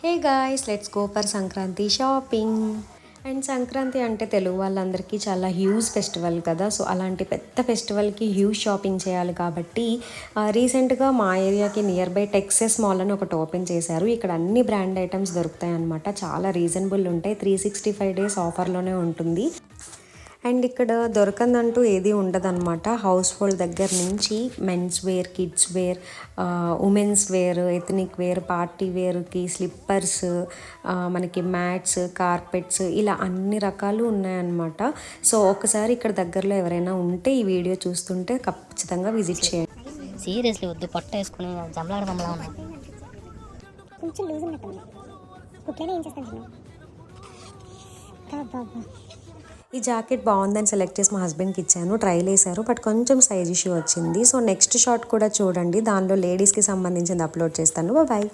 Hey guys, let's go for Sankranti shopping. And Sankranti అంటే తెలుగు వాళ్ళందరికీ చాలా హ్యూజ్ ఫెస్టివల్ కదా. సో అలాంటి పెద్ద ఫెస్టివల్కి హ్యూజ్ షాపింగ్ చేయాలి కాబట్టి రీసెంట్గా మా ఏరియాకి నియర్ బై టెక్సస్ మాల్ అని ఒకటి ఓపెన్ చేశారు. ఇక్కడ అన్ని బ్రాండ్ ఐటమ్స్ దొరుకుతాయి అన్నమాట. చాలా రీజనబుల్ ఉంటాయి. 365 days ఆఫర్లోనే ఉంటుంది. అండ్ ఇక్కడ దొరకందంటూ ఏది ఉండదన్నమాట. హౌస్ హోల్డ్ దగ్గర నుంచి men's wear, kids wear, women's wear, ethnic wear, party వేర్కి స్లిప్పర్స్, మనకి మ్యాట్స్, కార్పెట్స్, ఇలా అన్ని రకాలు ఉన్నాయన్నమాట. సో ఒకసారి ఇక్కడ దగ్గరలో ఎవరైనా ఉంటే ఈ వీడియో చూస్తుంటే ఖచ్చితంగా విజిట్ చేయండి. సీరియస్లీ వద్దు, పట్టు వేసుకుని జమలాడడంలా ఉన్నాయి. కొంచెం లూజ్ ఉన్నట్టుంది. కుట్లనే ఏం చేస్తాను. ఈ జాకెట్ బాగుందని సెలెక్ట్ చేసి మా హస్బెండ్కి ఇచ్చాను. ట్రైల్ వేశారు, బట్ కొంచెం సైజ్ ఇష్యూ వచ్చింది. సో నెక్స్ట్ షాట్ కూడా చూడండి, దానిలో లేడీస్కి సంబంధించింది అప్లోడ్ చేస్తాను. బాయ్.